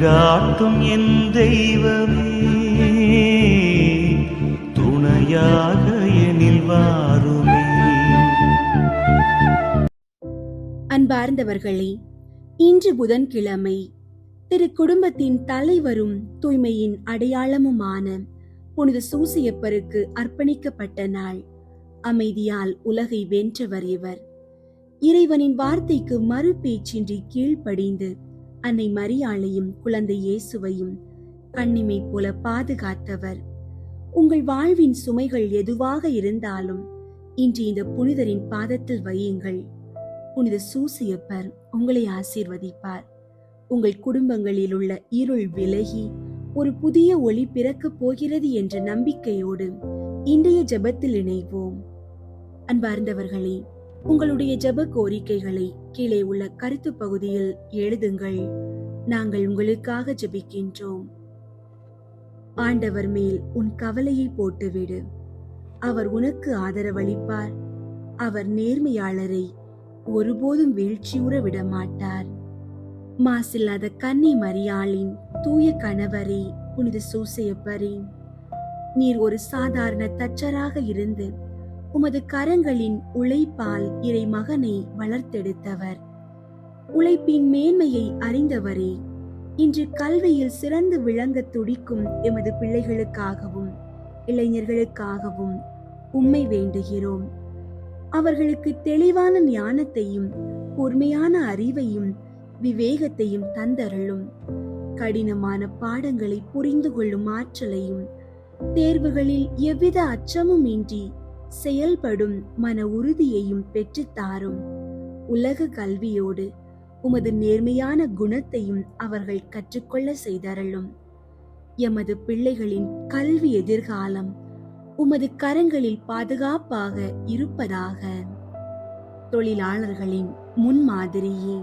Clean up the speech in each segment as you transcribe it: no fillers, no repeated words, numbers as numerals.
வழிகாட்டும் என் தெய்வமே, துணையாக எனில் வாருமே. அன்பார்ந்தவர்களே, இன்று புதன்கிழமை திரு குடும்பத்தின் தலைவரும் தூய்மையின் அடையாளமுமான புனித சூசியப்பருக்கு அர்ப்பணிக்கப்பட்ட நாள். அமைதியால் உலகை வென்றவர் இவர். இறைவனின் வார்த்தைக்கு மறு பேச்சின்றி கீழ்ப்படிந்து அன்னை மரியாளையும் குழந்தை இயேசுவையும் கண்ணிமை போல பாதுகாத்தவர். உங்கள் வாழ்வின் சுமைகள் எதுவாக இருந்தாலும் இன்று இந்த புனிதரின் பாதத்தில் வையுங்கள். புனித சூசியப்பர் உங்களை ஆசீர்வதிப்பார். உங்கள் குடும்பங்களில் உள்ள இருள் விலகி ஒரு புதிய ஒளி பிறக்கப் போகிறது என்ற நம்பிக்கையோடு இன்றைய ஜெபத்தில் இணைவோம். அன்பார்ந்தவர்களே, உங்களுடைய ஜெப கோரிக்கைகளை கீழே உள்ள கருத்து பகுதியில் எழுதுங்கள். நாங்கள் உங்களுக்காக ஜெபிக்கின்றோம். ஆண்டவர் மேல் உன் கவலையை போட்டுவிடு, அவர் உனக்கு ஆதரவளிப்பார். அவர் நேர்மையாளரை ஒருபோதும் வீழ்ச்சியுற விட மாட்டார். மாசில்லாத கன்னி மரியாளின் தூய கணவரே புனித சூசையப்பரே, நீர் ஒரு சாதாரண தச்சராக இருந்து உமது கரங்களின் உழைப்பால் இறை மகனை வளர்த்தெடுத்தவர். உழைப்பின் மேன்மையை அறிந்தவரே, இன்று கல்வியில் சிறந்து விளங்க துடிக்கும் எமது பிள்ளைகளுக்காகவும் இளைஞர்களுக்காகவும் உம்மை வேண்டுகிறோம். அவர்களுக்கு தெளிவான ஞானத்தையும் கூர்மையான அறிவையும் விவேகத்தையும் தந்தருளும். கடினமான பாடங்களை புரிந்து கொள்ளும் ஆற்றலையும் தேர்வுகளில் எவ்வித அச்சமும் இன்றி செயல்படும் மன உறுதியையும் பெற்றுத்தாரும். உலக கல்வியோடு உமது நேர்மையான குணத்தையும் அவர்கள் கற்றுக்கொள்ள செய்தருளும். எமது பிள்ளைகளின் கல்வி எதிர்காலம் உமது கரங்களில் பாதுகாப்பாக இருப்பதாக. தொழிலாளர்களின் முன்மாதிரியே,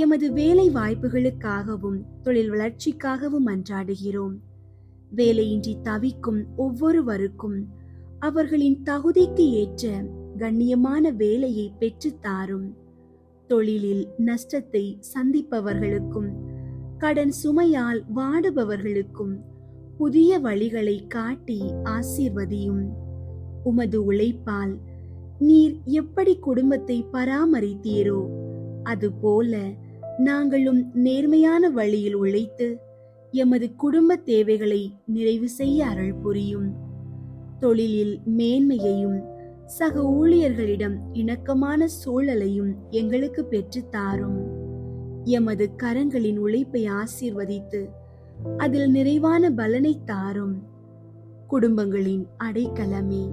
எமது வேலை வாய்ப்புகளுக்காகவும் தொழில் வளர்ச்சிக்காகவும் மன்றாடுகிறோம். வேலையின்றி தவிக்கும் ஒவ்வொருவருக்கும் அவர்களின் தகுதிக்கு ஏற்ற கண்ணியமான வேலையை பெற்றுத்தாரும். தொழிலில் நஷ்டத்தை சந்திப்பவர்களுக்கும் கடன் சுமையால் வாடுபவர்களுக்கும் புதிய வழிகளை காட்டி ஆசீர்வதியும். உமது உழைப்பால் நீர் எப்படி குடும்பத்தை பராமரித்தீரோ அதுபோல நாங்களும் நேர்மையான வழியில் உழைத்து எமது குடும்ப தேவைகளை நிறைவு செய்ய அருள் புரியும். தொழிலில் மேன்மையையும் சக ஊழியர்களிடம் இணக்கமான சூழலையும் எங்களுக்கு பெற்றுத்தாரும். எமது கரங்களின் உழைப்பை ஆசீர்வதித்து அதில் நிறைவான பலனை தாரும். குடும்பங்களின் அடைக்கலமே,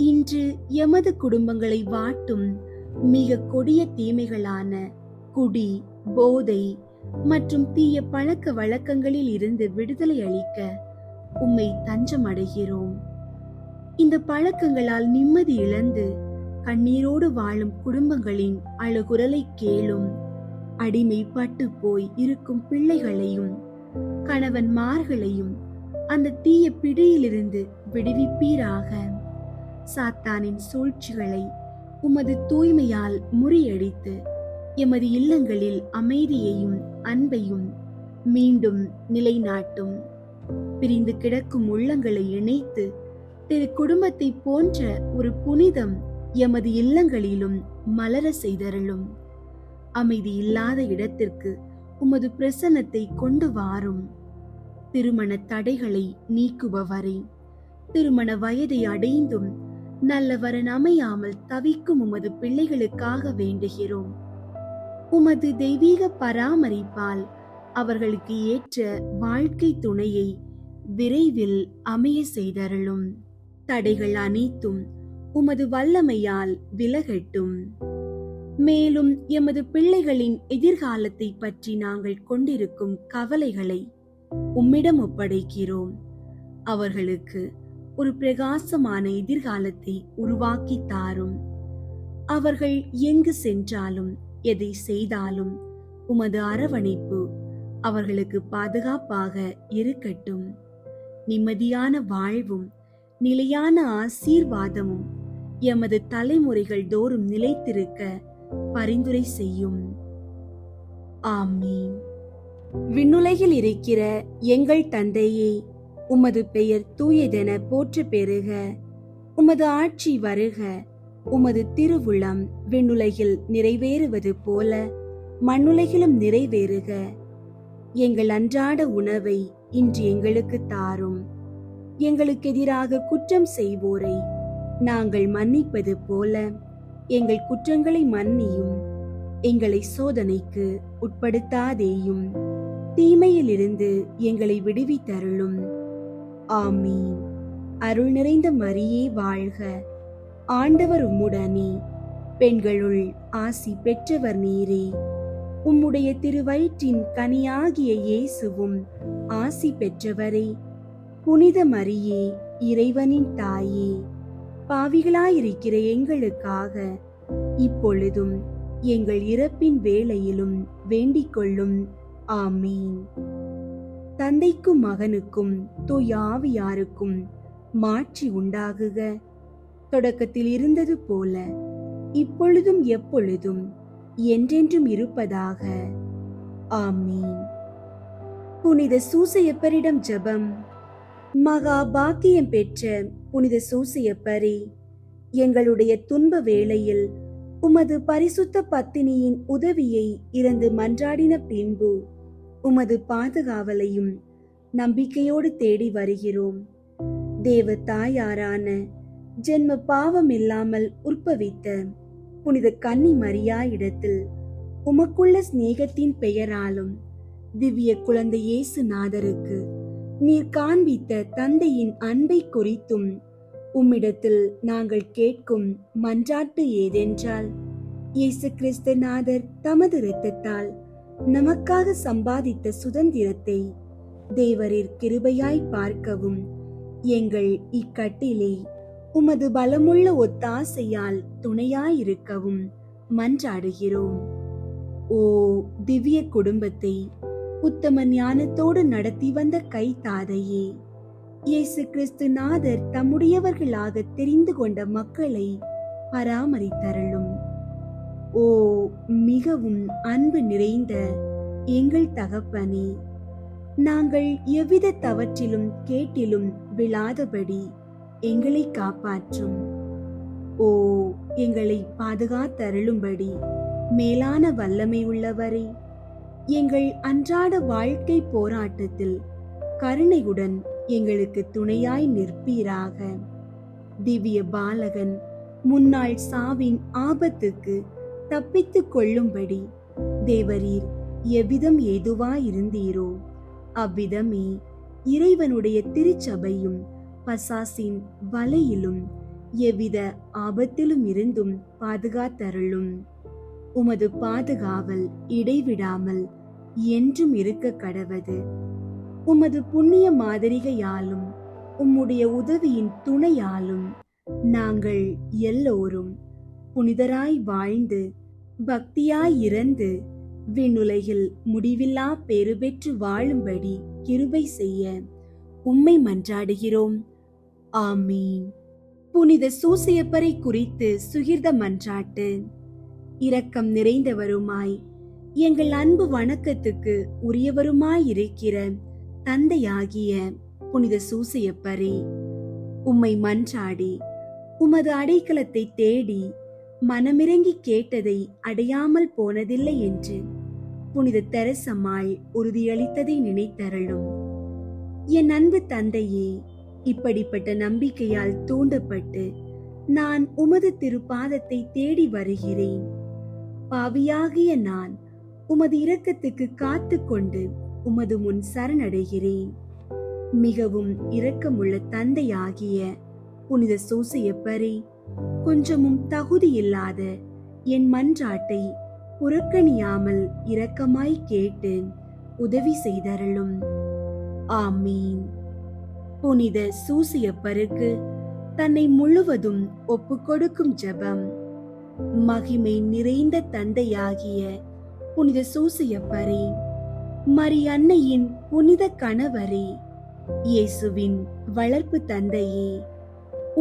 இன்று எமது குடும்பங்களை வாட்டும் மிக கொடிய தீமைகளான குடி, போதை மற்றும் தீய பழக்க வழக்கங்களில் இருந்து விடுதலை அளிக்க உம்மை தஞ்சமடைகிறோம். இந்த பழக்கங்களால் நிம்மதி இழந்து கண்ணீரோடு வாழும் குடும்பங்களின் அழுகுரலை கேளும். அடிமைப்பட்டு போய் இருக்கும் பிள்ளைகளையும் கணவன்மார்களையும் அந்த தீய பிடியிலிருந்து விடுவிப்பீராக. சாத்தானின் சூழ்ச்சிகளை உமது தூய்மையால் முறியடித்து எமது இல்லங்களில் அமைதியையும் அன்பையும் மீண்டும் நிலைநாட்டும். பிரிந்து கிடக்கும் உள்ளங்களை இணைத்து திரு குடும்பத்தை போன்ற ஒரு புனிதம் எமது இல்லங்களிலும் மலர செய்தருளும். அமைதி இல்லாத இடத்திற்கு உமது பிரசன்னத்தை கொண்டு வாரும். திருமண தடைகளை நீக்குபவரே, திருமண வயதை அடைந்தும் நல்ல வரன் அமையாமல் தவிக்கும் உமது பிள்ளைகளுக்காக வேண்டுகிறோம். உமது தெய்வீக பராமரிப்பால் அவர்களுக்கு ஏற்ற வாழ்க்கை துணையை விரைவில் அமைய செய்தருளும். தடைகள் அனைத்தும் உமது வல்லமையால் விலகட்டும். மேலும் எமது பிள்ளைகளின் எதிர்காலத்தை பற்றி நாங்கள் கொண்டிருக்கும் கவலைகளை உம்மிடம் ஒப்படைக்கிறோம். அவர்களுக்கு ஒரு பிரகாசமான எதிர்காலத்தை உருவாக்கி தாரும். அவர்கள் எங்கு சென்றாலும் எதை செய்தாலும் உமது அரவணைப்பு அவர்களுக்கு பாதுகாப்பாக இருக்கட்டும். நிம்மதியான வாழ்வும் நிலையான ஆசீர்வாதமும் எமது தலைமுறைகள் தோறும் நிலைத்திருக்க பரிந்துரை செய்யும். ஆமீன். விண்ணுலகில் இருக்கிற எங்கள் தந்தையே, உமது பெயர் தூயதென போற்ற பெறுக. உமது ஆட்சி வருக. உமது திருவுளம் விண்ணுலகில் நிறைவேறுவது போல மண்ணுலகிலும் நிறைவேறுக. எங்கள் அன்றாட உணவை இன்று எங்களுக்கு தாரும். எங்களுக்கு எதிராக குற்றம் செய்வோரை நாங்கள் மன்னிப்பது போல எங்கள் குற்றங்களை மன்னியும். எங்களை சோதனைக்கு உட்படுத்தாதேயும், தீமையிலிருந்து எங்களை விடுவித்தருளும். ஆமீன். அருள் நிறைந்த மரியே வாழ்க. ஆண்டவர் உம்முடனே, பெண்களுள் ஆசி பெற்றவர் நீரே. உம்முடைய திருவயிற்றின் கனியாகிய இயேசுவும் ஆசி பெற்றவரே. புனித மரியே, இறைவனின் தாயே, பாவிகளாயிருக்கிற எங்களுக்காக இப்பொழுதும் எங்கள் இறப்பின் வேளையிலும் வேண்டிக் கொள்ளும். ஆமீன். தந்தைக்கும் மகனுக்கும் தூய ஆவியாருக்கும் மாட்சி உண்டாகுக. தொடக்கத்தில் இருந்தது போல இப்பொழுதும் எப்பொழுதும் என்றென்றும் இருப்பதாக. ஆமீன். புனித சூசையப்பரிடம் ஜெபம். மகா பாக்கியம் பெற்ற புனித சூசையப்பரே, எங்களுடைய துன்ப வேளையில் உமது பரிசுத்த பத்தினியின் உதவியை இறந்து மன்றாடின பின்பு உமது பாதுகாவலையும் நம்பிக்கையோடு தேடி வருகிறோம். தேவ தாயாரான ஜென்ம பாவம் இல்லாமல் உற்பவித்த புனித கன்னி மரியா இடத்தில் உமக்குள்ள சிநேகத்தின் பெயராலும் திவ்ய குழந்தை இயேசு நாதருக்கு நீர் காண்பித்த தந்தையின் அன்பை குறித்தும் உம்மிடத்தில் நாங்கள் கேட்கும் மன்றாட்டு ஏதென்றால், இயேசு கிறிஸ்து நாதர் தமது இரத்தத்தால் நமக்காக சம்பாதித்த சுதந்திரத்தை தேவரீர் கிருபையாய் பார்க்கவும் எங்கள் இக்கட்டிலே உமது பலமுள்ள ஒத்தாசையால் துணையாயிருக்கவும் மன்றாடுகிறோம். ஓ திவ்ய குடும்பத்தை உத்தம ஞானத்தோடு நடத்தி வந்த கை தாதையே, இயேசு கிறிஸ்து நாதர் தம்முடையவர்களாக தெரிந்து கொண்ட மக்களை பராமரித்தருளும். ஓ மிகவும் அன்பு நிறைந்த எங்கள் தகப்பனே, நாங்கள் எவ்வித தவற்றிலும் கேட்டிலும் விழாதபடி எங்களை காப்பாற்றும். ஓ எங்களை பாதுகாத்தருளும்படி மேலான வல்லமை உள்ளவரே, எங்கள் அன்றாட வாழ்க்கை போராட்டத்தில் கருணையுடன் எங்களுக்கு துணையாய் நிற்பீராக. திவ்ய பாலகன் முன்னாள் சாவின் ஆபத்துக்கு தப்பித்துக் கொள்ளும்படி தேவரீர் எவ்விதம் ஏதுவாயிருந்தீரோ அவ்விதமே இறைவனுடைய திருச்சபையும் பசாசின் வலையிலும் எவ்வித ஆபத்திலும் இருந்தும் பாதுகாத்தருளும். உமது பாதுகாவல் இடைவிடாமல் என்றும் இருக்க கடவது. உமது புண்ணிய மாதிரிகையாலும் உம்முடைய உதவியின் துணையாலும் நாங்கள் எல்லோரும் புனிதராய் வாழ்ந்து பக்தியாய் இறந்து விண்ணுலகில் முடிவில்லா பேறு பெற்று வாழும்படி கிருபை செய்ய உம்மை மன்றாடுகிறோம். ஆமீன். புனித சூசையப்பரை குறித்து சுகிர்த மன்றாட்டு. இரக்கம் நிறைந்தவருமாய் எங்கள் அன்பு வணக்கத்துக்கு உரியவருமாயிருக்கிற தந்தையாகிய புனித சூசையப்பரே, உம்மை மன்றாடி உமது அடைக்கலத்தை தேடி மனமிறங்கி கேட்டதை அடையாமல் போனதில்லை என்று புனித தெரசம்மாள் உறுதியளித்ததை நினைத்தருளும். என் அன்பு தந்தையே, இப்படிப்பட்ட நம்பிக்கையால் தூண்டப்பட்டு நான் உமது திருப்பாதத்தை தேடி வருகிறேன். பாவியாகிய நான் உமது இரக்கத்துக்கு காத்து கொண்டு உமது முன் சரணடைகிறேன். மிகவும் இரக்கமுள்ள தந்தையாகிய புனித சூசையப்பரே, கொஞ்சமும் தகுதியில்லாத என் மன்றாட்டை புறக்கணியாமல் இரக்கமாய் கேட்டு உதவி செய்தருளும். ஆமீன். புனித சூசையப்பருக்கு தன்னை முழுவதும் ஒப்புக்கொடுக்கும் ஜெபம். மகிமை நிறைந்த தந்தையாகிய புனித சூசையப்பரே, மரி அன்னையின் புனித கணவரே, இயேசுவின் வளர்ப்பு தந்தையே,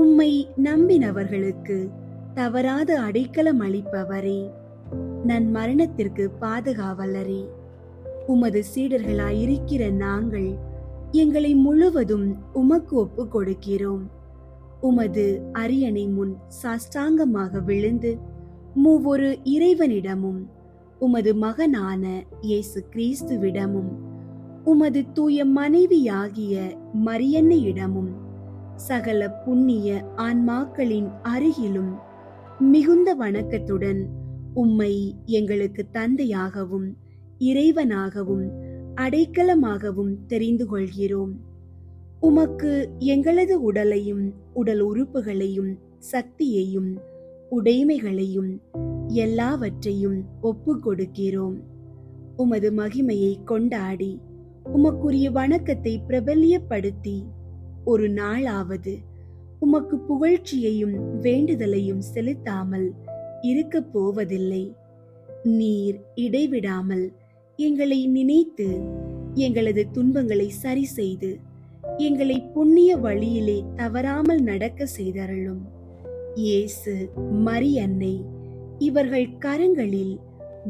உம்மை நம்பினவர்களுக்கு தவறாத அடைக்கலம் அளிப்பவரே, நன் மரணத்திற்கு பாதுகாவலரே, உமது சீடர்களாயிருக்கிற நாங்கள் எங்களை முழுவதும் உமக்கு ஒப்பு கொடுக்கிறோம். உமது அரியணை முன் சாஷ்டாங்கமாக விழுந்து மூவொரு இறைவனிடமும் உமது மகனான இயேசு கிறிஸ்துவிடமும் உமது தூய மனைவியாகிய மரியன்னையிடமும் சகல புண்ணிய ஆன்மாக்களின் அருகிலும் மிகுந்த வணக்கத்துடன் உம்மை எங்களுக்கு தந்தையாகவும் இறைவனாகவும் அடைக்கலமாகவும் தெரிந்து கொள்கிறோம். உமக்கு எங்களது உடலையும் உடல் உறுப்புகளையும் சக்தியையும் உடைமைகளையும் எல்லாவற்றையும் ஒப்பு கொடுக்கிறோம். உமது மகிமையை கொண்டாடி உமக்குரிய வணக்கத்தை பிரபல்யப்படுத்தி ஒரு நாளாவது உமக்கு புகழ்ச்சியையும் வேண்டுதலையும் செலுத்தாமல் இருக்க போவதில்லை. நீர் இடைவிடாமல் எங்களை நினைத்து எங்களது துன்பங்களை சரி செய்து எங்களை புண்ணிய வழியிலே தவறாமல் நடக்க செய்தருளும். இயேசு, மரியன்னை இவர்கள் கரங்களில்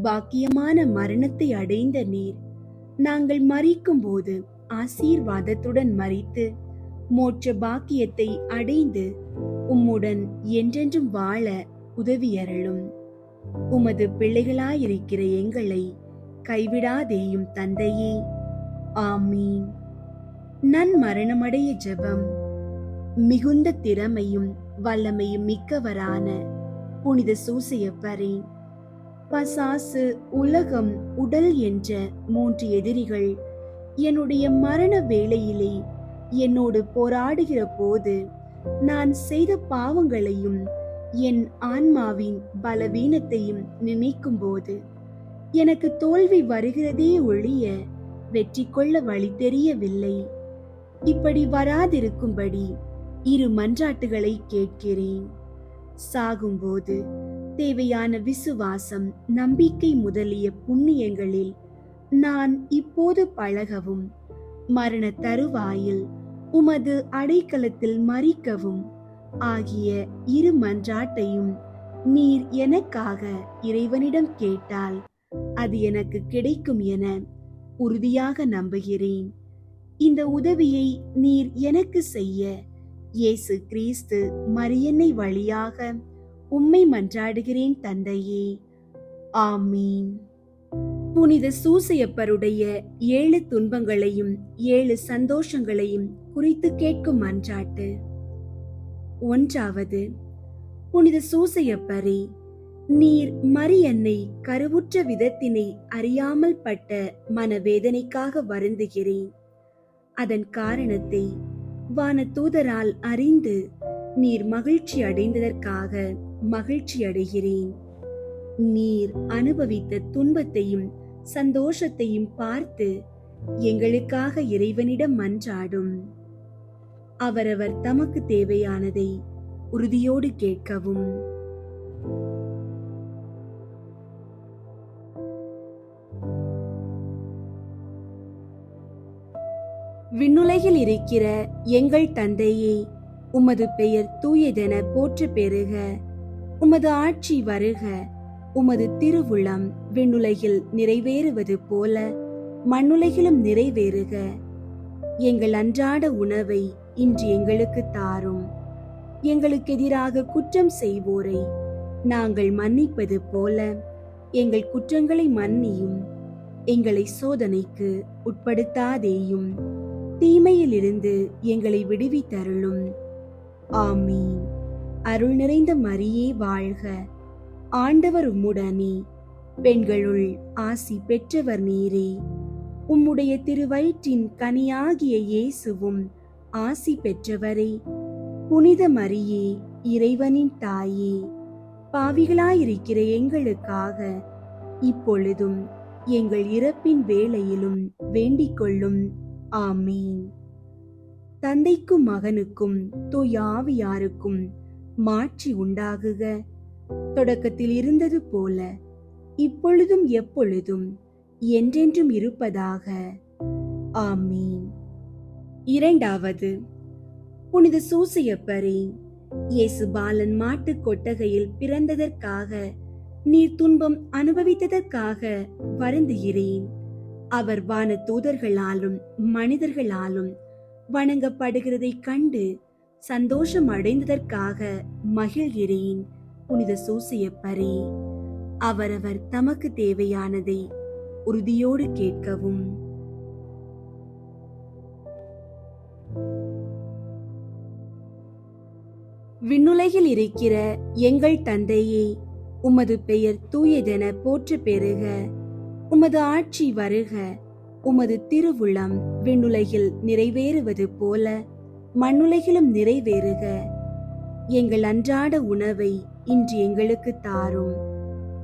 பாக்கியமான மரணத்தை அடைந்த நீர் நாங்கள் மரிக்கும் போது ஆசீர்வாதத்துடன் மரித்து மோட்ச பாக்கியத்தை அடைந்து உம்முடன் என்றென்றும் வாழ உதவியருளும். உமது பிள்ளைகளாயிருக்கிற எங்களை கைவிடாதேயும் தந்தையே. ஆமீன். நன்மரணமடைய ஜெபம். மிகுந்த திறமையும் வல்லமையும் மிக்கவரான புனித சூசையப்பரே, பசாசு, உலகம், உடல் என்ற 3 எதிரிகள் என்னுடைய மரண வேளையிலே என்னோடு போராடுகிற போது நான் செய்த பாவங்களையும் என் ஆன்மாவின் பலவீனத்தையும் நினைக்கும் போது எனக்கு தோல்வி வருகிறதே ஒழிய வெற்றி கொள்ள வழி தெரியவில்லை. இப்படி வராதிருக்கும்படி 2 மன்றாட்டுகளை கேட்கிறேன். சாகும்போது தேவையான விசுவாசம், நம்பிக்கை முதலிய புண்ணியங்களில் நான் இப்போது பழகவும் மரண தருவாயில் உமது அடைக்கலத்தில் மரிக்கவும் ஆகிய 2 மன்றாட்டையும் நீர் எனக்காக இறைவனிடம் கேட்டால் அது எனக்கு கிடைக்கும் என உறுதியாக நம்புகிறேன். இந்த உதவியை நீர் எனக்கு செய்ய இயேசு கிறிஸ்து மரியன்னை வழியாக உம்மை மன்றாடுகிறேன் தந்தையே. ஆமீன். புனித சூசையப்பருடைய 7 துன்பங்களையும் 7 சந்தோஷங்களையும் குறித்து கேட்கும் மன்றாட்டு. 1. புனித சூசையப்பரே, நீர் மரியன்னை கருவுற்ற விதத்தினை அறியாமல் பட்ட மனவேதனைக்காக வருந்துகிறேன். அதன் காரணத்தை வானதூதரால் அறிந்து நீர் மகிழ்ச்சி அடைந்ததற்காக மகிழ்ச்சி அடைகிறேன். நீர் அனுபவித்த துன்பத்தையும் சந்தோஷத்தையும் பார்த்து எங்களுக்காக இறைவனிடம் மன்றாடும். அவரவர் தமக்கு தேவையானதை உறுதியோடு கேட்கவும். விண்ணுலகில் இருக்கிற எங்கள் தந்தையே, உமது பெயர் தூயதென போற்ற பெறுக. உமது ஆட்சி வருக. உமது திருவுளம் விண்ணுலகில் நிறைவேறுவது போல மண்ணுலகிலும் நிறைவேறுக. எங்கள் அன்றாட உணவை இன்று எங்களுக்கு தாரும். எங்களுக்கு எதிராக குற்றம் செய்வோரை நாங்கள் மன்னிப்பது போல எங்கள் குற்றங்களை மன்னியும். எங்களை சோதனைக்கு உட்படுத்தாதேயும், தீமையிலிருந்து எங்களை விடுவித்தருளும். ஆமீன். அருள் நிறைந்த மரியே வாழ்க. ஆண்டவர் உம்முடனே, பெண்களுள் ஆசி பெற்றவர் நீரே. உம்முடைய திருவயிற்றின் கனியாகிய இயேசுவும் ஆசி பெற்றவரே. புனித மரியே, இறைவனின் தாயே, பாவிகளாயிருக்கிற எங்களுக்காக இப்பொழுதும் எங்கள் இறப்பின் வேளையிலும் வேண்டிக் கொள்ளும். ஆமீன். தந்தைக்கும் மகனுக்கும் தூய ஆவியாருக்கும் மாட்சி உண்டாகுக. தொடக்கத்தில் இருந்தது போல இப்பொழுதும் எப்பொழுதும் என்றென்றும் இருப்பதாக. ஆமீன். 2. புனித சூசையப்பரே, இயேசு பாலன் மாட்டு கொட்டகையில் பிறந்ததற்காக நீர் துன்பம் அனுபவித்ததற்காக வருந்துகிறேன். அவர் வான தூதர்களாலும் மனிதர்களாலும் வணங்கப்படுகிறதைக் கண்டு சந்தோஷம் அடைந்ததற்காக மகிழ்கிறேன். புனித சூசையப்பரே, அவரவர் தமக்கு தேவையானதை உறுதியோடு கேட்கவும். விண்ணுலகில் இருக்கிற எங்கள் தந்தையே, உமது பெயர் தூயதென போற்ற பெறுக. உமது ஆட்சி வருக. உமது திருவுளம் விண்ணுலகில் நிறைவேறுவது போல மண்ணுலகிலும் நிறைவேறுக. எங்கள் அன்றாட உணவை இன்று எங்களுக்கு தாரும்.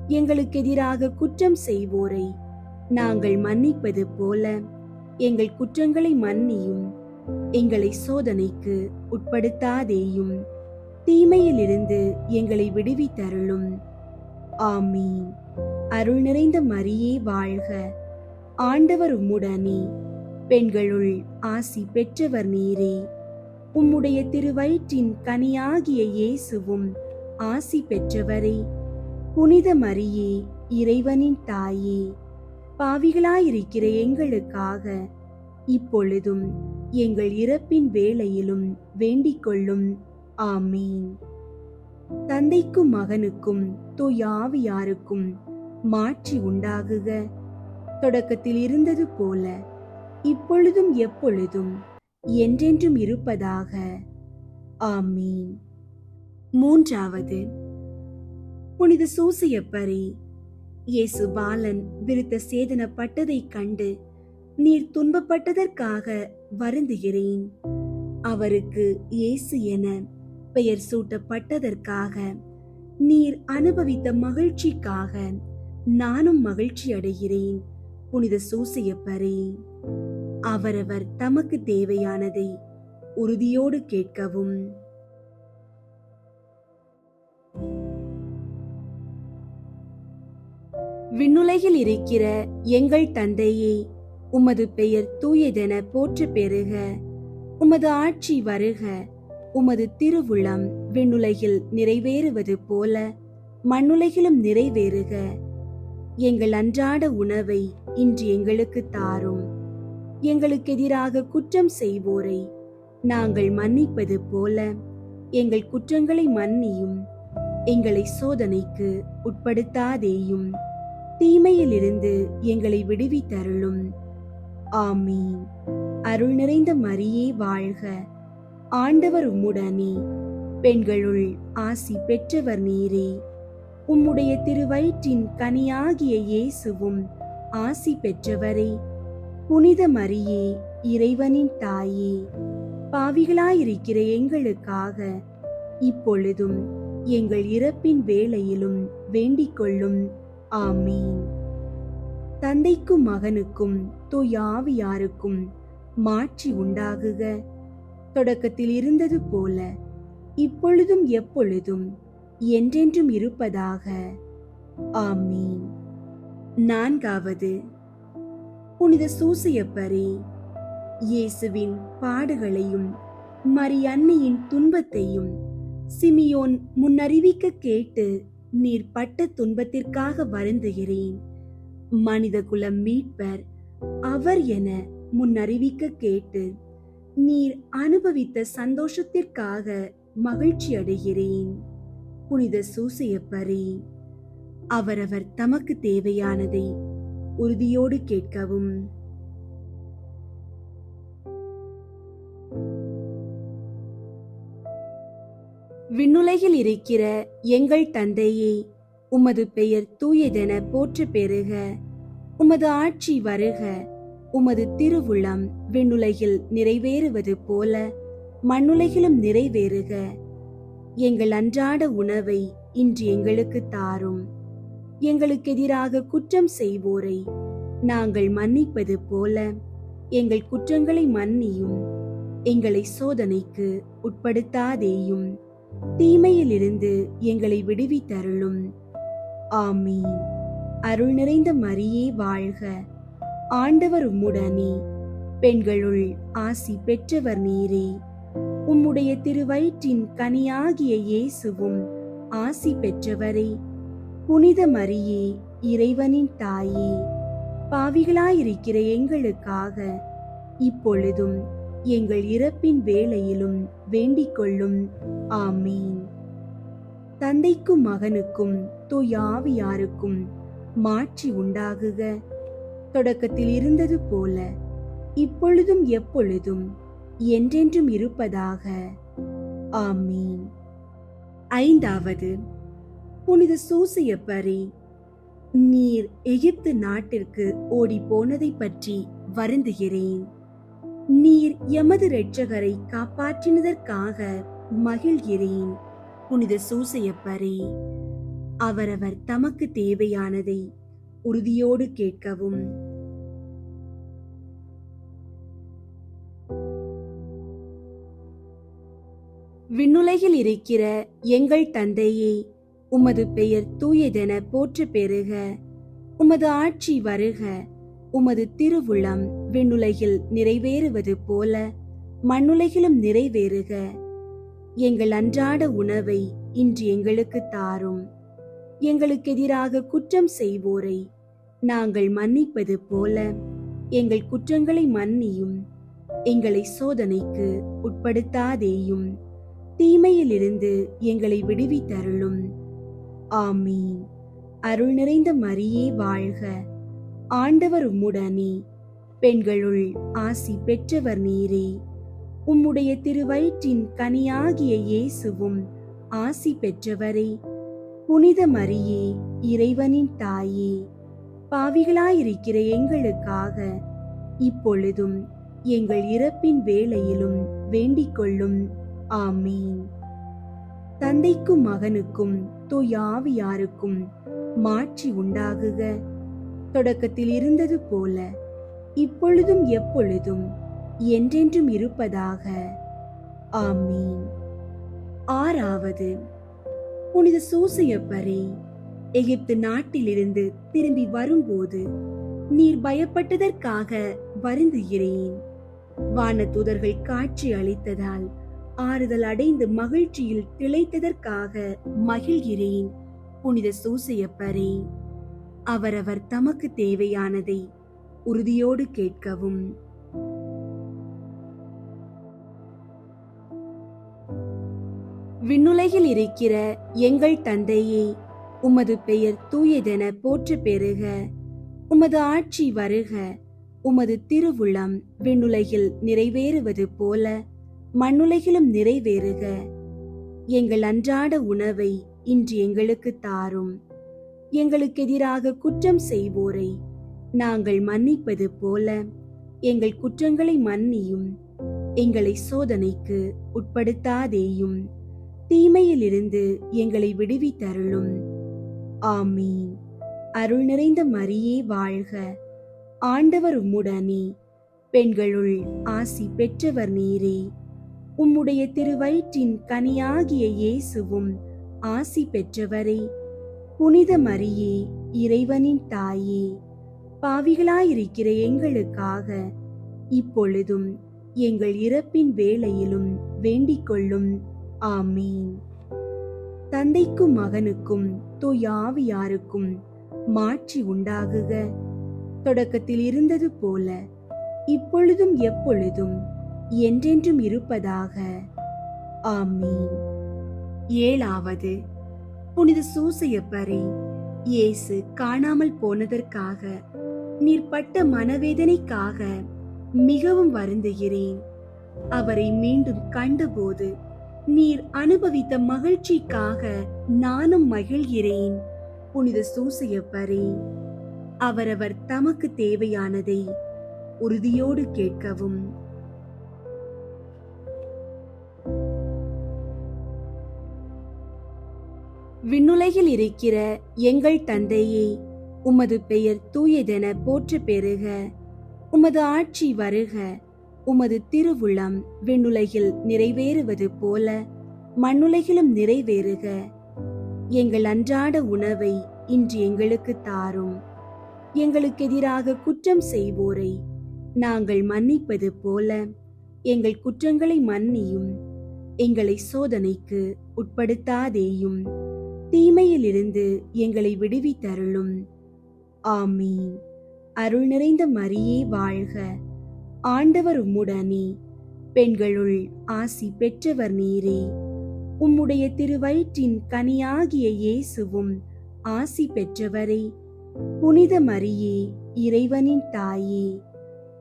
எங்களுக்கு எதிராக குற்றம் செய்வோரை நாங்கள் மன்னிப்பது போல எங்கள் குற்றங்களை மன்னியும். எங்களை சோதனைக்கு உட்படுத்தாதேயும், தீமையிலிருந்து எங்களை விடுவித்தருளும். ஆமீன். அருள் நிறைந்த மரியே வாழ்க. ஆண்டவர் உம்முடனே, பெண்களுள் ஆசி பெற்றவர் நீரே. உம்முடைய திருவயிற்றின் கனியாகிய இயேசுவும் ஆசி பெற்றவரே. புனித மரியே, இறைவனின் தாயே, பாவிகளாயிருக்கிற எங்களுக்காக இப்பொழுதும் எங்கள் இறப்பின் வேளையிலும் வேண்டிக் கொள்ளும். ஆமீன். தந்தைக்கும் மகனுக்கும் தூய ஆவியாருக்கும் மாட்சி உண்டாகுக. தொடக்கத்தில் இருந்தது போல இப்பொழுதும் எப்பொழுதும் என்றென்றும் இருப்பதாக. ஆமீன். மூன்றாவது, புனித சூசையப்பரே, இயேசு பாலன் விருத்த சேதனப்பட்டதைக் கண்டு நீர் துன்பப்பட்டதற்காக வருந்துகிறேன். அவருக்கு இயேசு என பெயர் சூட்டப்பட்டதற்காக நீர் அனுபவித்த மகிழ்ச்சிக்காக நானும் மகிழ்ச்சி அடைகிறேன். புனித சூசையப்பரே, அவரவர் தமக்கு தேவையானதை உறுதியோடு கேட்கவும். விண்ணுலகில் இருக்கிற எங்கள் தந்தையே, உமது பெயர் தூயதென போற்ற பெறுக. உமது ஆட்சி வருக. உமது திருவுளம் விண்ணுலகில் நிறைவேறுவது போல மண்ணுலகிலும் நிறைவேறுக. எங்கள் அன்றாட உணவை இன்று எங்களுக்கு தாரும். எங்களுக்கு எதிராக குற்றம் செய்வோரை நாங்கள் மன்னிப்பது போல எங்கள் குற்றங்களை மன்னியும். எங்களை சோதனைக்கு உட்படுத்தாதேயும், தீமையிலிருந்து எங்களை விடுவித்தருளும். ஆமீன். அருள் நிறைந்த மரியே வாழ்க. ஆண்டவர் உம்முடனே, பெண்களுள் ஆசி பெற்றவர் நீரே. உம்முடைய திருவயிற்றின் கனியாகிய இயேசுவும் ஆசி பெற்றவரே. புனித மரியே, இறைவனின் தாயே, பாவிகளாயிருக்கிற எங்களுக்காக இப்பொழுதும் எங்கள் இறப்பின் வேளையிலும் வேண்டிக் கொள்ளும். ஆமீன். தந்தைக்கும் மகனுக்கும் தூய ஆவியாருக்கும் மாட்சி உண்டாகுக. தொடக்கத்தில் இருந்தது போல இப்பொழுதும் எப்பொழுதும் என்றென்றும் இருப்பதாக. ஆமீன். நான்காவது, புனித சூசையப்பரே, இயேசுவின் பாடுகளையும் மரியன்னையின் துன்பத்தையும் சிமியோன் முன்னறிவிக்க கேட்டு நீர் பட்ட துன்பத்திற்காக வருந்துகிறேன். மனித குலம் மீட்பர் அவர் என முன்னறிவிக்க கேட்டு நீர் அனுபவித்த சந்தோஷத்திற்காக மகிழ்ச்சி அடைகிறேன். புனித சூசையப்பரே, அவரவர் தமக்கு தேவையானதை உறுதியோடு கேட்கவும். விண்ணுலகில் இருக்கிற எங்கள் தந்தையே, உமது பெயர் தூயதென போற்ற பெறுக. உமது ஆட்சி வருக. உமது திருவுளம் விண்ணுலகில் நிறைவேறுவது போல மண்ணுலகிலும் நிறைவேறுக. எங்கள் அன்றாட உணவை இன்று எங்களுக்கு தாரும். எங்களுக்கு எதிராக குற்றம் செய்வோரை நாங்கள் மன்னிப்பது போல எங்கள் குற்றங்களை மன்னியும். எங்களை சோதனைக்கு உட்படுத்தாதேயும், தீமையிலிருந்து எங்களை விடுவித்தருளும். ஆமீன். அருள் நிறைந்த மரியே வாழ்க. ஆண்டவர் உம்முடனே, பெண்களுள் ஆசி பெற்றவர் நீரே. உம்முடைய திருவயிற்றின் கனியாகிய இயேசுவும் ஆசி பெற்றவரே. புனித மரியே, இறைவனின் தாயே, பாவிகளாயிருக்கிற எங்களுக்காக இப்பொழுதும் எங்கள் இறப்பின் வேளையிலும் வேண்டிக் கொள்ளும். ஆமீன். தந்தைக்கும் மகனுக்கும் தூய ஆவியாருக்கும் மாட்சி உண்டாகுக. தொடக்கத்தில் இருந்தது போல இப்பொழுதும் எப்பொழுதும் என்றென்றும் இருப்பதாக. ஆமீன். ஐந்தாவது, புனித சூசையப்பரே, நீர் எகிப்து நாட்டிற்கு ஓடி போனதை பற்றி வருந்துகிறேன். நீர் எமது இரட்சகரை காப்பாற்றினதற்காக மகிழ்கிறேன். புனித சூசையப்பரே, அவரவர் தமக்கு தேவையானதை உறுதியோடு கேட்கவும். விண்ணுலகில் இருக்கிற எங்கள் தந்தையே, உமது பெயர் தூயதென போற்ற பெறுக. உமது ஆட்சி வருக. உமது திருவுளம் விண்ணுலகில் நிறைவேறுவது போல மண்ணுலகிலும் நிறைவேறுக. எங்கள் அன்றாட உணவை இன்று எங்களுக்கு தாரும். எங்களுக்கு எதிராக குற்றம் செய்வோரை நாங்கள் மன்னிப்பது போல எங்கள் குற்றங்களை மன்னியும். எங்களை சோதனைக்கு உட்படுத்தாதேயும், தீமையிலிருந்து எங்களை விடுவித்தருளும். ஆமீன். அருள் நிறைந்த மரியே வாழ்க. ஆண்டவர் உம்முடனே, பெண்களுள் ஆசி பெற்றவர் நீரே. உம்முடைய திருவயிற்றின் கனியாகிய இயேசுவும் ஆசி பெற்றவரே. புனித மரியே, இறைவனின் தாயே, பாவிகளாயிருக்கிற எங்களுக்காக இப்பொழுதும் எங்கள் இறப்பின் வேளையிலும் வேண்டிக் கொள்ளும். ஆமீன். தந்தைக்கும் மகனுக்கும் தூய ஆவியாருக்கும் மாட்சி உண்டாகுக. தொடக்கத்தில் இருந்தது போல இப்பொழுதும் எப்பொழுதும் என்றென்றும் இருப்பதாக. ஆமீன். ஆறாவது, புனித சூசையப்பரே, எகிப்து நாட்டிலிருந்து திரும்பி வரும்போது நீர் பயப்பட்டதற்காக வருந்துகிறேன். வானதூதர்கள் காட்சி அளித்ததால் ஆறுதல் அடைந்து மகிழ்ச்சியில் திளைத்ததற்காக மகிழ்கிறேன். புனித சூசையப்பரே, அவரவர் தமக்கு தேவையானதை உறுதியோடு கேட்கவும். விண்ணுலகில் இருக்கிற எங்கள் தந்தையே, உமது பெயர் தூயதென போற்ற பெறுக. உமது ஆட்சி வருக. உமது திருவுளம் விண்ணுலகில் நிறைவேறுவது போல மண்ணுலகிலும் நிறைவேறுக. எங்கள் அன்றாட உணவை இன்று எங்களுக்கு தாரும். எங்களுக்கு எதிராக குற்றம் செய்வோரை நாங்கள் மன்னிப்பது போல எங்கள் குற்றங்களை மன்னியும். எங்களை சோதனைக்கு உட்படுத்தாதேயும், தீமையிலிருந்து எங்களை விடுவித்தருளும். ஆமீன். அருள் நிறைந்த மரியே வாழ்க. ஆண்டவர் உம்முடனே, பெண்களுள் ஆசி பெற்றவர் நீரே. உம்முடைய திருவயிற்றின் கனியாகிய இயேசுவும் ஆசி பெற்றவரே. புனித மரியே, இறைவனின் தாயே, பாவிகளாயிருக்கிற எங்களுக்காக இப்பொழுதும் எங்கள் இறப்பின் வேளையிலும் வேண்டிக் கொள்ளும். ஆமீன். தந்தைக்கும் மகனுக்கும் தூய ஆவியாருக்கும் மாட்சி உண்டாகுக. தொடக்கத்தில் இருந்தது போல இப்பொழுதும் எப்பொழுதும் என்றென்றும் இருப்பதாக. ஆமீன். ஏழாவது, புனித சூசையப்பரே, இயேசு காணாமல் போனதற்காக நீர் பட்ட மனவேதனைக்காக மிகவும் வருந்துகிறேன். அவரை மீண்டும் கண்டபோது நீர் அனுபவித்த மகிழ்ச்சிக்காக நானும் மகிழ்கிறேன். புனித சூசையப்பரே, அவரவர் தமக்கு தேவையானதை உறுதியோடு கேட்கவும். விண்ணுலகில் இருக்கிற எங்கள் தந்தையே, உமது பெயர் தூயதென போற்ற பெறுக. உமது ஆட்சி வருக. உமது திருவுளம் விண்ணுலகில் நிறைவேறுவது போல மண்ணுலகிலும் நிறைவேறுக. எங்கள் அன்றாட உணவை இன்று எங்களுக்கு தாரும். எங்களுக்கு எதிராக குற்றம் செய்வோரை நாங்கள் மன்னிப்பது போல எங்கள் குற்றங்களை மன்னியும். எங்களை சோதனைக்கு உட்படுத்தாதேயும், தீமையிலிருந்து எங்களை விடுவித்தருளும். ஆமீன். அருள் நிறைந்த மரியே வாழ்க. ஆண்டவர் உம்முடனே, பெண்களுள் ஆசி பெற்றவர் நீரே. உம்முடைய திருவயிற்றின் கனியாகிய இயேசுவும் ஆசி பெற்றவரே. புனித மரியே, இறைவனின் தாயே,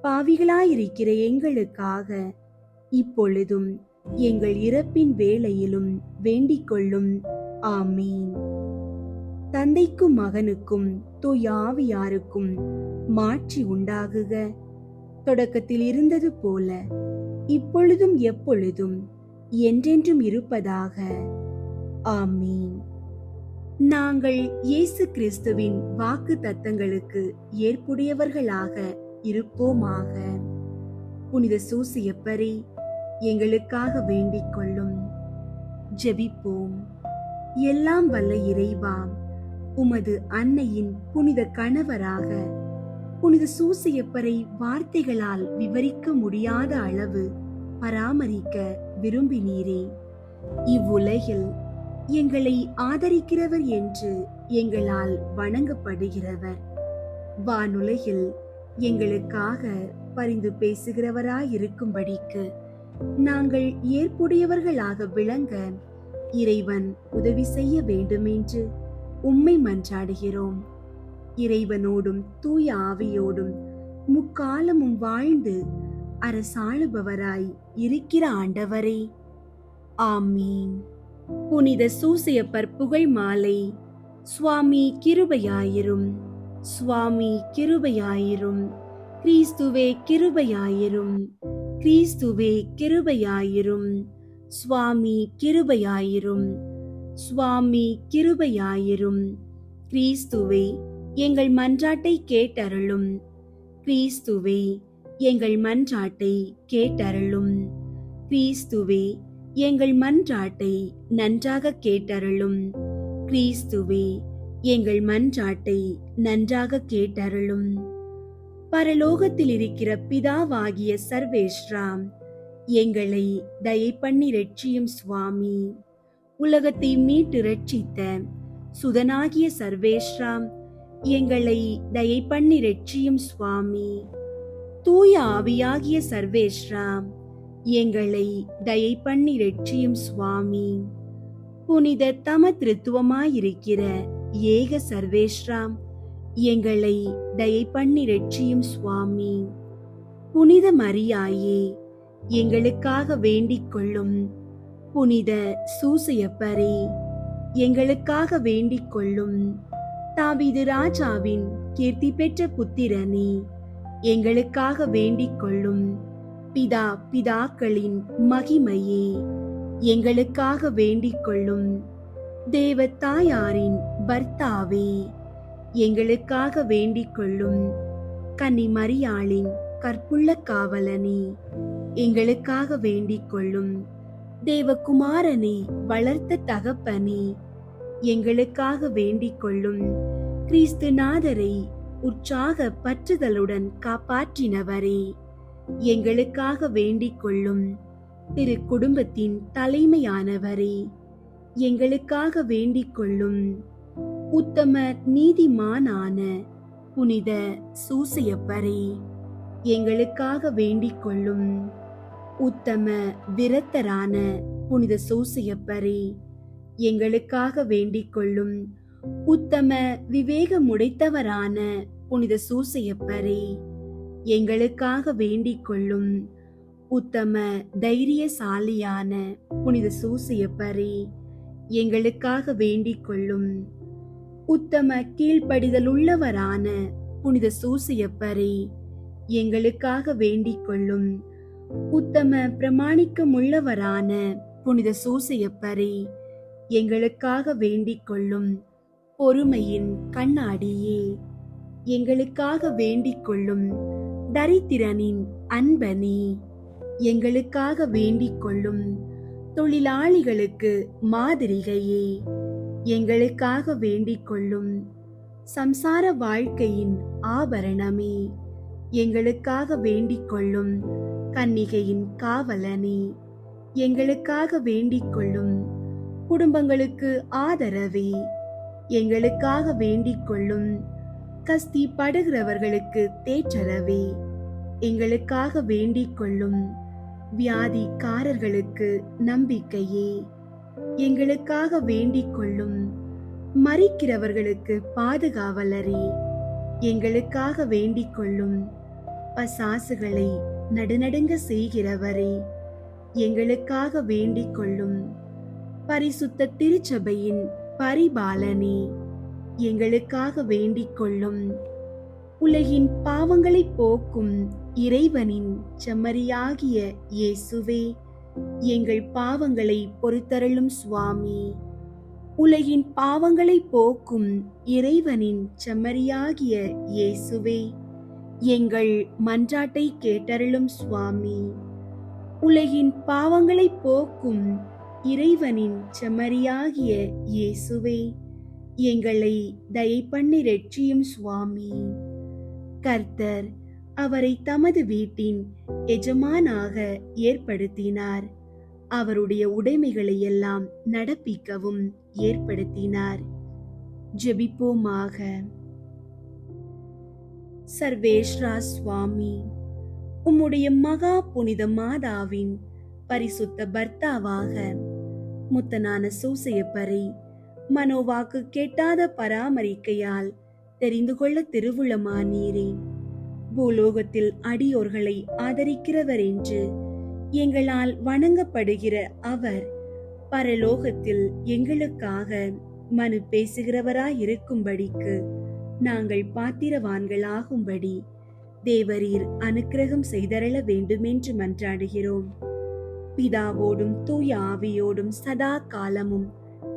பாவிகளாயிருக்கிற எங்களுக்காக இப்பொழுதும் எங்கள் இறப்பின் வேளையிலும் வேண்டிக் கொள்ளும். ஆமீன். தந்தைக்கும் மகனுக்கும் தூய ஆவியாருக்கும் மாட்சி உண்டாகுக. தொடக்கத்தில் இருந்தது போல இப்பொழுதும் எப்பொழுதும் என்றென்றும் இருப்பதாக. ஆமீன். நாங்கள் இயேசு கிறிஸ்துவின் வாக்கு தத்தங்களுக்கு ஏற்புடையவர்களாக இருப்போமாக. புனித சூசியப்பரே, எங்களுக்காக வேண்டிக் கொள்ளும். ஜெபிப்போம். எல்லாம் வல்ல இறைவா, உமது அன்னையின் புனித கணவராக புனித சூசியப்பரை வார்த்தைகளால் விவரிக்க முடியாத அளவு பராமரிக்க விரும்பினீரே. இவ்வுலகில் எங்களை ஆதரிக்கிறவர் என்று எங்களால் வணங்கப்படுகிறவர், வானுலகில் எங்களுக்காக பரிந்து பேசுகிறவராயிருக்கும்படிக்கு நாங்கள் ஏற்புடையவர்களாக விளங்க இறைவன் உதவி செய்ய வேண்டுமென்று உம்மை மன்றாடுகிறோம். இறைவனோடும் தூய ஆவியோடும் முக்காலமும் வாழ்ந்து அரசாளுபவராய் இருக்கிற ஆண்டவரே. ஆமீன். புனித சூசியப்பர் புகழ் மாலை. சுவாமி கிருபையாயிரும், சுவாமி கிருபையாயிரும், கிறிஸ்துவே கிருபையாயிரும், கிறிஸ்துவே கிருபையாயிரும், சுவாமி கிருபையாயிரும், சுவாமி கிருபையாயிரும். கிறிஸ்துவே, எங்கள் மன்றாட்டை கேட்டருளும். கிறிஸ்துவே, எங்கள் மன்றாட்டை கேட்டருளும். கிறிஸ்துவே, எங்கள் மன்றாட்டை நன்றாக கேட்டருளும். கிறிஸ்துவே, எங்கள் மன்றாட்டை நன்றாக கேட்டருளும். பரலோகத்தில் இருக்கிற பிதாவாகிய சர்வேஸ்வராம், எங்களை தயை பண்ணி ரட்சியும் சுவாமி. உலகத்தை மீட்டு ரட்சித்த சுதனாகிய சர்வேஸ்வராம், எங்களை தயை பண்ணி ரட்சியும் சுவாமி. தூய ஆவியாகிய சர்வேஸ்வராம், எங்களை தயை பண்ணி ரட்சியும் சுவாமி. புனித தம திருத்துவமாயிருக்கிற ஏக சர்வேஸ்வராம், எங்களை தயை பண்ணி ரட்சியும் சுவாமி. புனித மரியாயே, எங்களுக்காக வேண்டிக் கொள்ளும். புனித சூசையப்பரே, எங்களுக்காக வேண்டிக் கொள்ளும். தாவீது ராஜாவின் கீர்த்தி பெற்ற புத்திரனே, எங்களுக்காக வேண்டிக் கொள்ளும். பிதாக்களின் மகிமையே, எங்களுக்காக வேண்டிக் கொள்ளும். தேவ தாயாரின் பர்த்தாவே, எங்களுக்காக வேண்டிக் கொள்ளும். கன்னி மரியாளின் கற்புள்ள காவலனே, எங்களுக்காக வேண்டிக் கொள்ளும். தேவகுமாரனை வளர்த்த தகப்பனே, எங்களுக்காக வேண்டிக் கொள்ளும். கிறிஸ்து நாதரை உற்சாக பற்றுதலுடன் காப்பாற்றினவரே, எங்களுக்காக வேண்டிக் கொள்ளும். திரு குடும்பத்தின் தலைமையானவரே, எங்களுக்காக வேண்டிக் கொள்ளும். உத்தம நீதிமானான புனித சூசையப்பரே, எங்களுக்காக வேண்டிக் கொள்ளும். உத்தம விரத்தரான புனித சூசையப்பரே, எங்களுக்காக வேண்டிக் கொள்ளும். உத்தம விவேகமுடைத்தவரான புனித சூசையப்பரே, எங்களுக்காக வேண்டிக் கொள்ளும். உத்தம தைரியசாலியான புனித சூசையப்பரே, எங்களுக்காக வேண்டிக் கொள்ளும். உத்தம கீழ்ப்படிதலுள்ளவரான புனித சூசையப்பரே, எங்களுக்காக வேண்டிக் கொள்ளும். உத்தம பிரமாணிக்கமுள்ளவரான புனித சூசையப்பரே, எங்களுக்காக வேண்டிக் கொள்ளும். பொறுமையின் கண்ணாடியே, எங்களுக்காக வேண்டிக் கொள்ளும். தரித்திரனின் அன்பனே, எங்களுக்காக வேண்டிக் கொள்ளும். தொழிலாளிகளுக்கு மாதிரிகையே, எங்களுக்காக வேண்டிக் கொள்ளும். சம்சார வாழ்க்கையின் ஆபரணமே, எங்களுக்காக வேண்டிக் கொள்ளும். கன்னிகையின் காவலனே, எங்களுக்காக வேண்டிக் கொள்ளும். குடும்பங்களுக்கு ஆதரவே, எங்களுக்காக வேண்டிக் கொள்ளும். கஸ்தி படுகிறவர்களுக்கு தேற்றரவே எங்களுக்காக வேண்டிக் கொள்ளும். வியாதிக்காரர்களுக்கு நம்பிக்கையே எங்களுக்காக வேண்டிக் கொள்ளும். மரிக்கிறவர்களுக்கு பாதுகாவலரே எங்களுக்காக வேண்டிக் கொள்ளும். பசாசுகளை நடுநடுங்க செய்கிறவரே எங்களுக்காக வேண்டிக் கொள்ளும். பரிசுத்த திருச்சபையின் பரிபாலனே எங்களுக்காக வேண்டிக் கொள்ளும். உலகின் பாவங்களை போக்கும் இறைவனின் செம்மறியாகிய இயேசுவே எங்கள் பாவங்களை பொறுத்தருளும் சுவாமி. உலகின் பாவங்களை போக்கும் இறைவனின் செம்மறியாகிய இயேசுவே எங்கள் மன்றாட்டை கேட்டருளும் சுவாமி. உலகின் பாவங்களை போக்கும் இறைவனின் செம்மறியாகிய இயேசுவே எங்களை தயை பண்ணி ரட்சியும் சுவாமி. கர்த்தர் அவரை தமது வீட்டின் எஜமானாக ஏற்படுத்தினார். அவருடைய உடைமைகளை எல்லாம் நடப்பிக்கவும் ஏற்படுத்தினார். ஜெபிப்போமாக. சர்வேஸ்வரா சுவாமி, உம்முடைய மகா புனித மாதாவின் பரிசுத்த பர்த்தாவாக முத்தனான சூசையப்பரை மனோவாக்கு கெட்டாத பராமரிக்கையால் தெரிந்து கொள்ள திருவுளமானீரே. பூலோகத்தில் அடியோர்களை ஆதரிக்கிறவர் என்று எங்களால் வணங்கப்படுகிற அவர் பரலோகத்தில் எங்களுக்காக மனு பேசுகிறவராயிருக்கும்படிக்கு நாங்கள் பாத்திரவான்களாகும்படி தேவரீர் அனுக்கிரகம் செய்தருள வேண்டுமென்று மன்றாடுகிறோம். பிதாவோடும் தூய ஆவியோடும் சதா காலமும்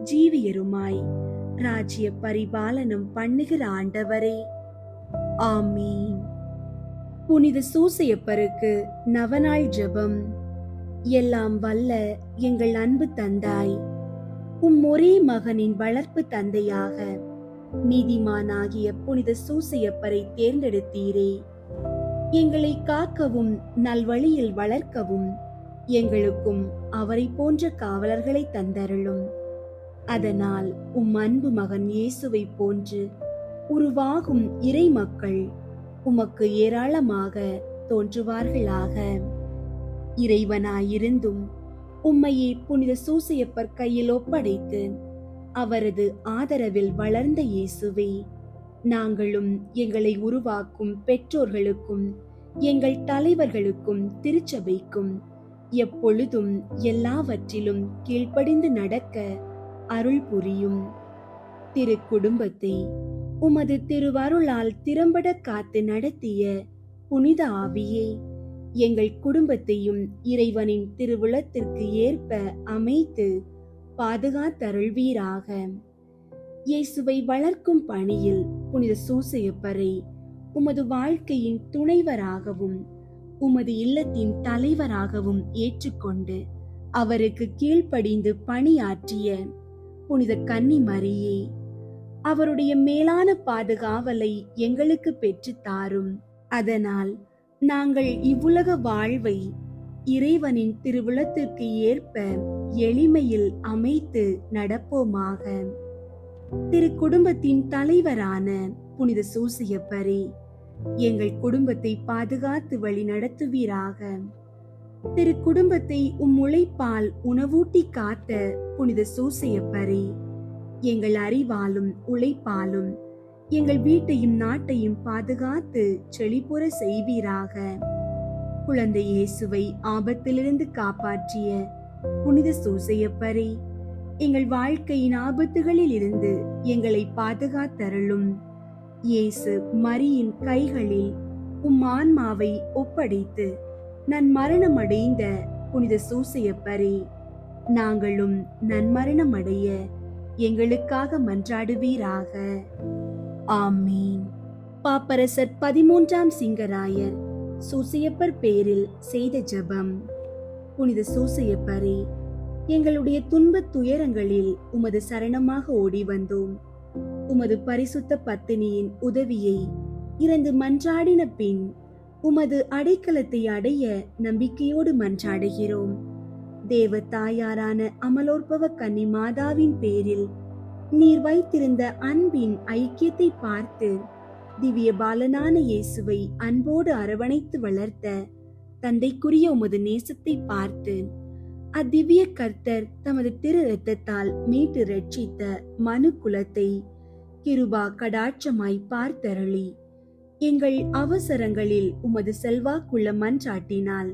ஜீவியருமாய் ராஜ்ய பரிபாலனம் பண்ணுகிற ஆண்டவரே, ஆமீன். புனித சூசையப்பருக்கு நவநாள் ஜெபம். எல்லாம் வல்ல எங்கள் அன்பு தந்தாய், ஒரே மகனின் வளர்ப்பு தந்தையாக நீதிமானாகிய புனித சூசையப்பரை தேர்ந்தெடுத்தீரே. எங்களை காக்கவும் நல்வழியில் வளர்க்கவும் எங்களுக்கும் அவரை போன்ற காவலர்களை தந்தருளும். அதனால் அன்பு மகன் இயேசுவை போன்று உருவாகும் இறை மக்கள் உமக்கு ஏராளமாக தோன்றுவார்களாக. இறைவனாயிருந்தும் உம்மையே புனித சூசையப்பர் கையில் ஒப்படைத்து அவரது ஆதரவில் வளர்ந்த இயேசுவே, நாங்களும் எங்களை உருவாக்கும் பெற்றோர்களுக்கும் எங்கள் தலைவர்களுக்கும் திருச்சபைக்கும் எப்பொழுதும் எல்லாவற்றிலும் கீழ்ப்படிந்து நடக்க அருள் புரியும். திரு குடும்பத்தை உமது திருவருளால் திறம்பட காத்து நடத்திய புனித ஆவியே, எங்கள் குடும்பத்தையும் இறைவனின் திருவுளத்திற்கு ஏற்ப அமைத்து பாதுகாத்தருள்வீராக. இயேசுவை வளர்க்கும் பணியில் புனித சூசையப்பரை உமது வாழ்க்கையின் துணைவராகவும் உமது இல்லத்தின் தலைவராகவும் ஏற்றுக்கொண்டு அவருக்கு கீழ்ப்படிந்து பணியாற்றிய புனித கன்னி மரியே, அவருடைய மேலான பாதுகாவலை எங்களுக்கு பெற்று தாரும். அதனால் நாங்கள் இவ்வுலக வாழ்வை இறைவனின் திருவுளத்திற்கு ஏற்ப எளிமையில் அமைத்து நடப்போமாக. திரு குடும்பத்தின் தலைவரான புனித சூசையப்பரே, எங்கள் குடும்பத்தை பாதுகாத்து வழி நடத்துவீராக. திரு குடும்பத்தை உழைப்பால் உணவூட்டி காத்த புனித சூசையப்பரே, எங்கள் அறிவாலும் உழைப்பாலும் எங்கள் வீட்டையும் நாட்டையும் பாதுகாத்து செழிப்புற செய்வீராக. குழந்தை இயேசுவை ஆபத்திலிருந்து காப்பாற்றிய புனித சூசையப்பரே, எங்கள் வாழ்க்கையின் ஆபத்துகளில் இருந்து எங்களை பாதுகாத்தருளும். இயேசு மரியின் கைகளில் ஆன்மாவை ஒப்படைத்து நன்மரணம் அடைந்த புனித சூசையப்பரே, நாங்களும் நன்மரணம் அடைய எங்களுக்காக மன்றாடுவீராக. ஆமீன். பாப்பரசர் 13ஆம் சிங்கராயர் சூசையப்பர் பேரில் செய்த ஜெபம். புனித சூசையப்பரே, எங்களுடைய துன்பத் துயரங்களில் உமது சரணமாக ஓடி வந்தோம். உமது பரிசுத்த பத்தினியின் உதவியை இறந்து மன்றாடின பின் உமது அடைக்கலத்தை அடைய நம்பிக்கையோடு மன்றாடுகிறோம். தேவ தாயாரான அமலோற்பவ கன்னி மாதாவின் பேரில் நீர் வைத்திருந்த அன்பின் ஐக்கியத்தை பார்த்து திவ்ய பாலனான இயேசுவை அன்போடு அரவணைத்து வளர்த்த தந்தைக்குரிய உமது நேசத்தை பார்த்து அத்திவ்ய கர்த்தர் தமது திரு இரத்தத்தால் மீட்டு ரட்சித்த மனு குலத்தை கிருபா கடாட்சமாய் பார்த்தருளி எங்கள் அவசரங்களில் உமது செல்வாக்குள்ள மன்றாட்டினால்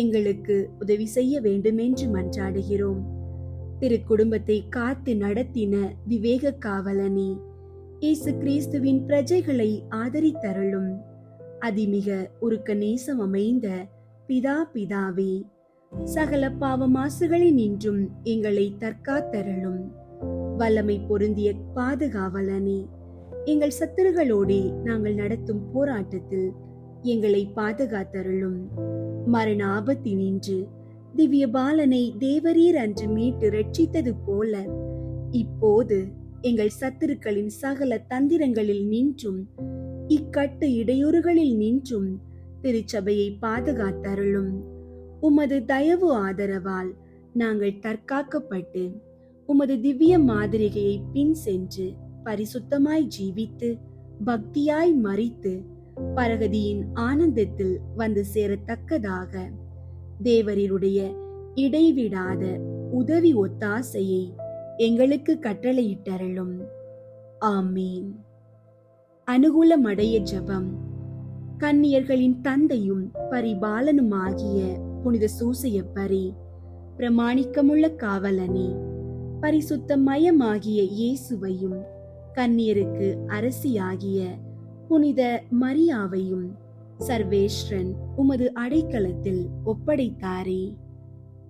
எங்களுக்கு உதவி செய்ய வேண்டுமென்று மன்றாடுகிறோம். திரு குடும்பத்தை காத்து நடத்தின விவேக காவலனி இயேசு கிறிஸ்துவின் பிரஜைகளை ஆதரித்தருளும். அதிமிக உருக்க நேசம் அமைந்த பிதாவே, சகல பாவமாசுகளை நின்றும் எங்களை தற்காத்தருளும். வல்லமை பொருந்திய பாதுகாவலனே, எங்கள் சத்துருகளோடே நாங்கள் நடத்தும் போராட்டத்தில் எங்களை பாதுகாத்தருளும். மரண ஆபத்தினின்று திவ்ய பாலனை தேவரீர் அன்று மீட்டு ரட்சித்தது போல இப்போது எங்கள் சத்துருக்களின் சகல தந்திரங்களில் நின்றும் இக்கட்டு இடையூறுகளில் நின்றும் திருச்சபையை பாதுகாத்தருளும். உமது தயவு ஆதரவால் நாங்கள் தற்காக்கப்பட்டு உமது திவ்ய மாதிரிகையை பின் சென்று பரிசுத்தமாய் ஜீவித்து பக்தியாய் மரித்து பரகதியின் ஆனந்தத்தில் வந்து சேரத்தக்கதாக தேவரீருடைய இடைவிடாத உதவி ஒத்தாசையை எங்களுக்கு கட்டளையிட்டருளும். ஆமீன். அனுகூலமடைய ஜெபம். கன்னியர்களின் தந்தையும் பரிபாலனுமாகிய புனித சூசையப்பரே, பிரமாணிக்கமுள்ள காவலனே, பரிசுத்த மயமாகிய இயேசுவையும் கன்னியருக்கு அரசியாகிய புனித மரியாவையும் சர்வேஸ்வரன் உமது அடைக்கலத்தில் ஒப்படைத்தாரே.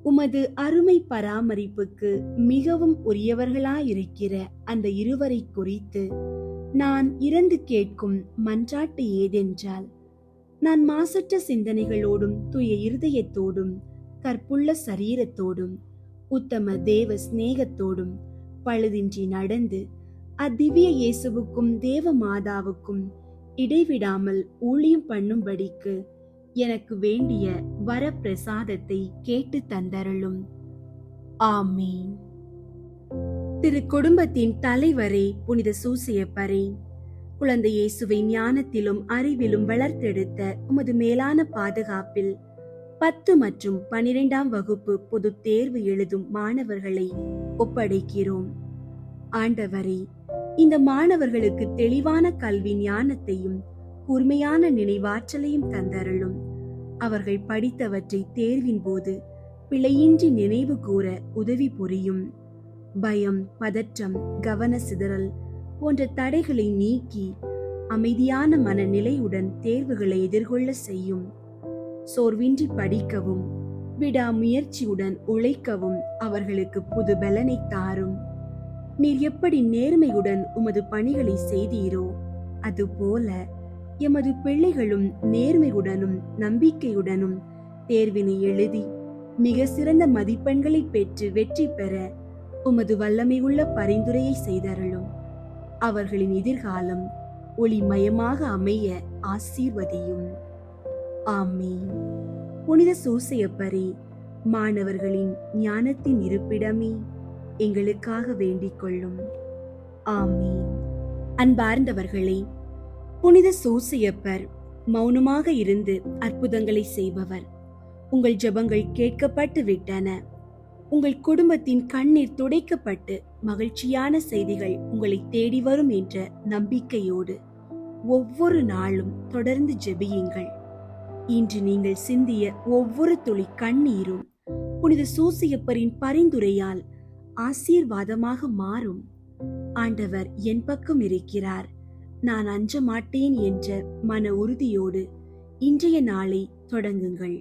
உமது அருமை பராமரிப்புக்கு மிகவும் உரியவர்களாயிருக்கிற அந்த இருவரை குறித்து நான் இறந்து கேட்கும் மன்றாட்டு ஏதென்றால், நான் மாசற்ற சிந்தனைகளோடும் தூய இருதயத்தோடும் கற்புள்ள சரீரத்தோடும் உத்தம தேவ சிநேகத்தோடும் பழுதின்றி நடந்து அத்திவ்ய இயேசுவுக்கும் தேவ மாதாவுக்கும் இடைவிடாமல் ஊழியம் பண்ணும்படிக்கு எனக்கு வேண்டிய வரப்பிரசாதத்தை கேட்டு தந்தருளும். ஆமீன். திரு குடும்பத்தின் தலைவரே புனித சூசையப்பரே, குழந்தை இயேசுவை ஞானத்திலும் அறிவிலும் வளர்த்தெடுத்த உமது மேலான பாதுகாப்பில் 10 மற்றும் 12ஆம் வகுப்பு பொது தேர்வு எழுதும் மாணவர்களை ஒப்படைக்கிறோம். ஆண்டவரே, இந்த மாணவர்களுக்கு தெளிவான கல்வி ஞானத்தையும் கூர்மையான நினைவாற்றலையும் தந்தருளும். அவர்கள் படித்தவற்றை தேர்வின் போது பிழையின்றி நினைவு கூற உதவி புரியும். பயம், பதற்றம், கவன சிதறல் போன்ற தடைகளை நீக்கி அமைதியான மனநிலையுடன் தேர்வுகளை எதிர்கொள்ள செய்யும். சோர்வின்றி படிக்கவும் விடாமுயற்சியுடன் உழைக்கவும் அவர்களுக்கு புது பலனை தாரும். நீர் எப்படி நேர்மையுடன் உமது பணிகளை செய்தீரோ அதுபோல எமது பிள்ளைகளும் நேர்மையுடனும் நம்பிக்கையுடனும் தேர்வினை எழுதி மிக சிறந்த மதிப்பெண்களை பெற்று வெற்றி பெற உமது வல்லமையுள்ள பரிந்துரையை செய்தருளும். அவர்களின் எதிர்காலம் ஒளிமயமாக அமைய ஆசீர்வதியும். ஆமீன். புனித சூசையப்பரே, மாணவர்களின் ஞானத்தின் இருப்பிடமே, எங்களுக்காக வேண்டிக் கொள்ளும். ஆமீன். அன்பார்ந்தவர்களே, புனித சூசையப்பர் மௌனமாக இருந்து அற்புதங்களை செய்பவர். உங்கள் ஜெபங்கள் கேட்கப்பட்டு விட்டன. உங்கள் குடும்பத்தின் கண்ணீர் துடைக்கப்பட்டு மகிழ்ச்சியான செய்திகள் உங்களை தேடி வரும் என்ற நம்பிக்கையோடு ஒவ்வொரு நாளும் தொடர்ந்து ஜெபியுங்கள். இன்று நீங்கள் சிந்திய ஒவ்வொரு துளி கண்ணீரும் புனித சூசையப்பரின் பரிந்துரையால் ஆசீர்வாதமாக மாறும். ஆண்டவர் என் பக்கம் இருக்கிறார், நான் அஞ்ச மாட்டேன் என்ற மன உறுதியோடு இன்றைய நாளை தொடங்குங்கள்.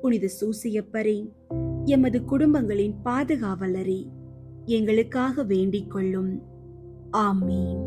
புனித சூசையப்பரே, எமது குடும்பங்களின் பாதுகாவலரே, எங்களுக்காக வேண்டிக் கொள்ளும். ஆமீன்.